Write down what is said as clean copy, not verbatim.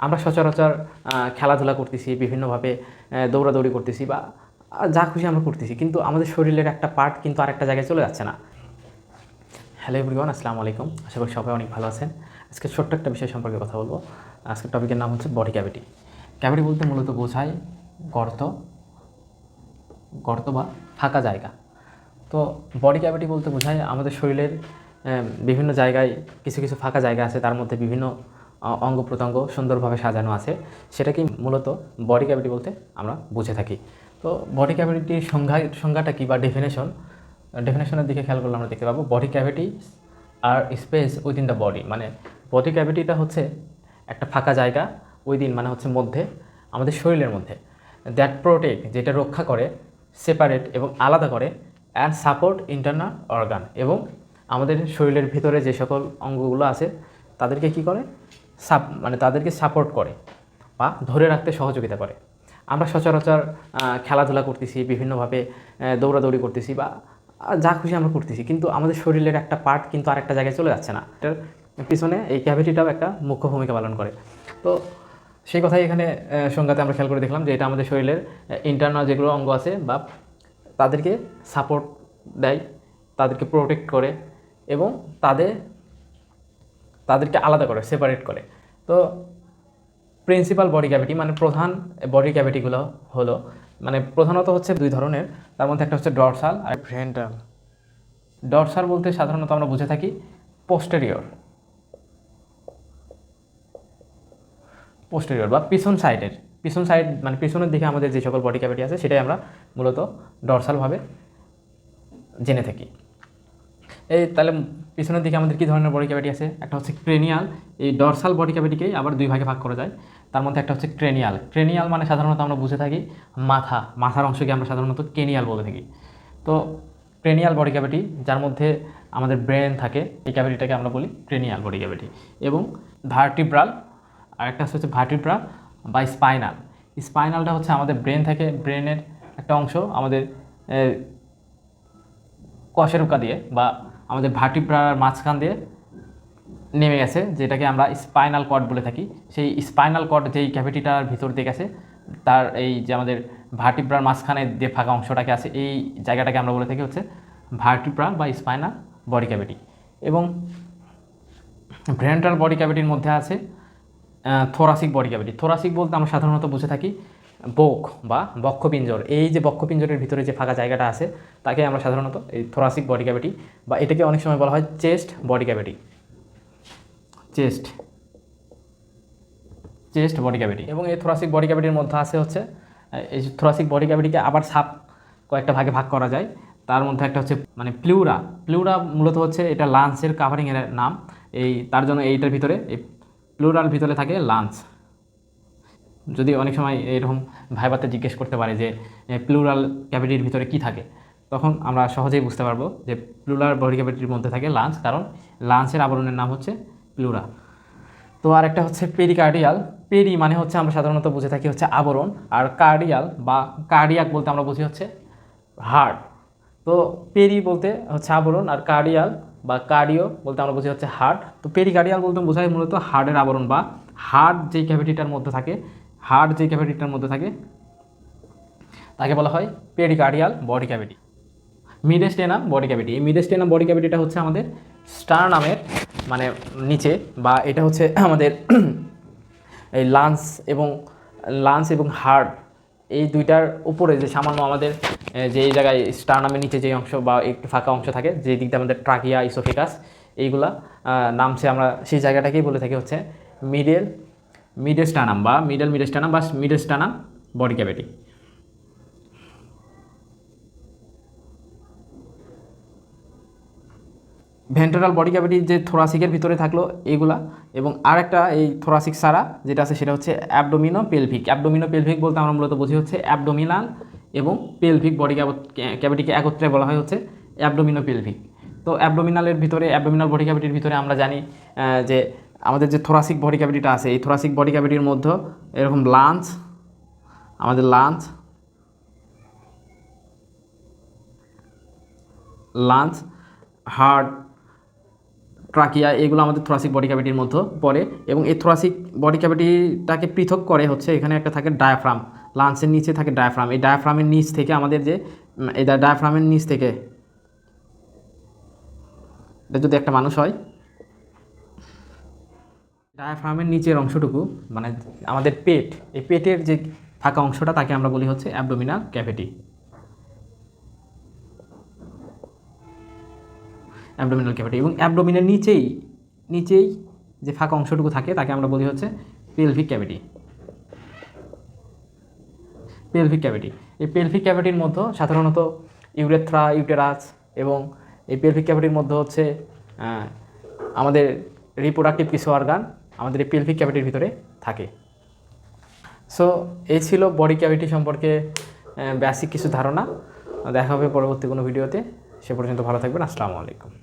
আমরা সচরাচর খেলাধুলা করতেছি, বিভিন্নভাবে দৌড়াদৌড়ি করতেছি বা যা খুশি আমরা করতেছি, কিন্তু আমাদের শরীরের একটা পার্ট কিন্তু আরেকটা জায়গায় চলে যাচ্ছে না। হ্যালো এভরিওয়ান, আসসালামু আলাইকুম। আশা করি সবাই অনেক ভালো আছেন। আজকে ছোট্ট একটা বিষয় সম্পর্কে কথা বলবো। আজকের টপিকের নাম হচ্ছে বডি ক্যাভিটি। ক্যাভিটি বলতে মূলত বোঝায় গর্ত গর্ত বা ফাঁকা জায়গা। তো বডি ক্যাভিটি বলতে বোঝায় আমাদের শরীরের বিভিন্ন জায়গায় কিছু কিছু ফাঁকা জায়গা আছে, তার মধ্যে বিভিন্ন অঙ্গ প্রত্যঙ্গ সুন্দরভাবে সাজানো আছে। সেটাকেই মূলত বডি ক্যাভিটি বলতে আমরা বুঝে থাকি। তো বডি ক্যাভিটির সংজ্ঞাটা কী বা ডেফিনেশনের দিকে খেয়াল করলে আমরা দেখতে পাবো body cavity are space within the body. মানে বডি ক্যাভিটিটা হচ্ছে একটা ফাঁকা জায়গা, উইদিন মানে হচ্ছে মধ্যে, আমাদের শরীরের মধ্যে, দ্যাট প্রোটেক্ট যেটা রক্ষা করে, সেপারেট এবং আলাদা করে, অ্যান্ড সাপোর্ট ইন্টারনাল অর্গান, এবং আমাদের শরীরের ভিতরে যে সকল অঙ্গগুলো আছে তাদেরকে কী করে, মানে তাদেরকে সাপোর্ট করে বা ধরে রাখতে সহযোগিতা করে। আমরা সচরাচর খেলাধুলা করতেছি, বিভিন্নভাবে দৌড়াদৌড়ি করতেছি বা যা খুশি আমরা করতেছি, কিন্তু আমাদের শরীরের একটা পার্ট কিন্তু আরেকটা জায়গায় চলে যাচ্ছে না। এটার পিছনে এই ক্যাভিটিটাও একটা মুখ্য ভূমিকা পালন করে। তো সেই কথাই এখানে সংজ্ঞাতে আমরা খেয়াল করে দেখলাম যে এটা আমাদের শরীরের ইন্টারনাল যেগুলো অঙ্গ আছে বা তাদেরকে সাপোর্ট দেয়, তাদেরকে প্রোটেক্ট করে এবং তাদেরকে আলাদা করে, সেপারেট করে। তো প্রিন্সিপাল বডি ক্যাভিটি মানে প্রধান বডি ক্যাভিটিগুলো হলো, মানে প্রধানত হচ্ছে দুই ধরনের। তার মধ্যে একটা হচ্ছে ডরসাল আর ভেন্ট্রাল। ডরসাল বলতে সাধারণত আমরা বুঝে থাকি পোস্টেরিয়র বা পিছন সাইড, মানে পিছনের দিকে আমাদের যে সকল বডি ক্যাভিটি আছে সেটাই আমরা মূলত ডরসালভাবে জেনে থাকি। এই তাহলে পিছনের দিকে আমাদের কী ধরনের বডি ক্যাভিটি আছে? একটা হচ্ছে ক্রেনিয়াল। এই ডরসাল বডি ক্যাভিটিকেই আবার দুই ভাগে ভাগ করা যায়। তার মধ্যে একটা হচ্ছে ক্রেনিয়াল মানে সাধারণত আমরা বুঝে থাকি মাথার অংশকে আমরা সাধারণত ক্রেনিয়াল বলে থাকি। তো ক্রেনিয়াল বডি ক্যাভিটি, যার মধ্যে আমাদের ব্রেন থাকে, এই ক্যাভিটিটাকে আমরা বলি ক্রেনিয়াল বডি ক্যাভিটি। এবং ভার্টিব্রাল, আর একটা হচ্ছে ভার্টিব্রা বা স্পাইনালটা হচ্ছে আমাদের ব্রেনের একটা অংশ আমাদের কশেরুকা দিয়ে বা আমাদের ভার্টিব্রার মাঝখান দিয়ে নেমে গেছে, যেটাকে আমরা স্পাইনাল কর্ড বলে থাকি। সেই স্পাইনাল কর্ড যেই ক্যাভিটিটার ভিতর দিয়ে গেছে, তার এই যে আমাদের ভার্টিব্রার মাঝখানে যে ফাঁকা অংশটাকে আছে, এই জায়গাটাকে আমরা বলে থাকি হচ্ছে ভার্টিব্রা বা স্পাইনাল বডি ক্যাভিটি। এবং ভেন্ট্রাল বডি ক্যাভিটির মধ্যে আছে থোরাসিক বডি ক্যাভিটি। থোরাসিক বলতে আমরা সাধারণত বুঝে থাকি বোক বা বক্ষপিঞ্জর। এই যে বক্ষপিঞ্জরের ভিতরে যে ফাঁকা জায়গাটা আছে তাকে আমরা সাধারণত এই থোরাসিক বডি ক্যাভিটি, বা এটাকে অনেক সময় বলা হয় chest body cavity, chest body cavity. এবং এই থোরাসিক বডি ক্যাভিটির মধ্যে আছে হচ্ছে এই থোরাসিক বডি ক্যাভিটিকে আবার কয়েকটা ভাগে ভাগ করা যায়। তার মধ্যে একটা হচ্ছে মানে প্লিউরা মূলত হচ্ছে এটা লাঞ্চের কাভারিংয়ের নাম। তার জন্য এইটার ভিতরে, এই প্লুরাল ভিতরে থাকে লাঞ্চ। যদি অনেক সময় এরকম ভাইবাতে জিজ্ঞেস করতে পারে যে প্লুরাল ক্যাভিটির ভিতরে কি থাকে, তখন আমরা সহজেই বুঝতে পারবো যে প্লুরাল বডি ক্যাভিটির মধ্যে থাকে লাঞ্চ, কারণ লাঞ্চের আবরণের নাম হচ্ছে প্লুরা। তো আর একটা হচ্ছে পেরিকার্ডিয়াল। মানে হচ্ছে আমরা সাধারণত বুঝে থাকি হচ্ছে আবরণ, আর কার্ডিয়াল বা কার্ডিয়াক বলতে আমরা বুঝি হচ্ছে হার্ট। তো বলতে হচ্ছে আবরণ, আর কার্ডিয়াল বা কার্ডিও বলতে আমরা বুঝি হচ্ছে হার্ট। তো পেরিকার্ডিয়াল বলতে বোঝায় মূলত হার্টের আবরণ বা হার্ট যেই ক্যাভিটিটার মধ্যে থাকে তাকে বলা হয় pericardial body cavity. Mediastinum body cavity, এই মিডেস্টেনাম বডি ক্যাভিটিটা হচ্ছে আমাদের স্টারনামের মানে নিচে, বা এটা হচ্ছে আমাদের এই লাঞ্চ এবং হার্ট এই দুইটার উপরে যে সামান্য আমাদের যে এই জায়গায় স্টারনামের নিচে যে অংশ বা একটু ফাঁকা অংশ থাকে, যে দিকটা আমাদের ট্রাকিয়া, ইসোফিকাস, এইগুলা নামছে, আমরা সেই জায়গাটাকেই বলে থাকি হচ্ছে মিডেস্টানাম বা mediastinum body cavity. Ventral body cavity যে থোরাসিকের ভিতরে থাকলো এইগুলা, এবং আরেকটা এই থোরাসিক সারা যেটা আছে সেটা হচ্ছে অ্যাবডোমিনো পেলভিক বলতে আমরা মূলত বুঝি হচ্ছে অ্যাবডোমিনাল এবং পেলভিক বডি ক্যাভিটিকে একত্রে বলা হয় হচ্ছে অ্যাবডোমিনো পেলভিক। তো অ্যাবডোমিনাল বডি ক্যাভিটির ভিতরে আমরা জানি যে আমাদের যে থোরাসিক বডি ক্যাভিটিটা আছে, এই থোরাসিক বডি ক্যাভিটির মধ্যে এরকম লাঞ্চ, হার্ট, ট্রাকিয়া, এগুলো আমাদের থোরাসিক বডি ক্যাভিটির মধ্যে পড়ে। এবং এই থোরাসিক বডি ক্যাভিটিটাকে পৃথক করে হচ্ছে এখানে একটা থাকে ডায়াফ্রাম, লাঞ্চের নিচে থাকে ডায়াফ্রাম। এই ডায়াফ্রামের নিচ থেকে আমাদের যে এই ডায়াফ্রামের নিচ থেকে এটা যদি একটা মানুষ হয়, ডায়াফ্রামের নিচের অংশটুকু মানে আমাদের পেট, এই পেটের যে ফাঁকা অংশটা তাকে আমরা বলি হচ্ছে অ্যাবডোমিনাল ক্যাভিটি। অ্যাবডোমিনাল ক্যাভিটি এবং অ্যাবডোমিনের নিচেই যে ফাঁকা অংশটুকু থাকে তাকে আমরা বলি হচ্ছে পেলভিক ক্যাভিটি। পেলভিক ক্যাভিটি, এই পেলভিক ক্যাভিটির মধ্যে সাধারণত ইউরেথ্রা, ইউটেরাস এবং এই পেলভিক ক্যাভিটির মধ্যে হচ্ছে আমাদের রিপ্রোডাক্টিভ কিছু অর্গান আমাদের এই পেলভিক ক্যাভিটির ভিতরে থাকে। সো এই ছিল বডি ক্যাভিটি সম্পর্কে বেসিক কিছু ধারণা। দেখা হবে পরবর্তী কোনো ভিডিওতে। সে পর্যন্ত ভালো থাকবেন। আসসালামু আলাইকুম।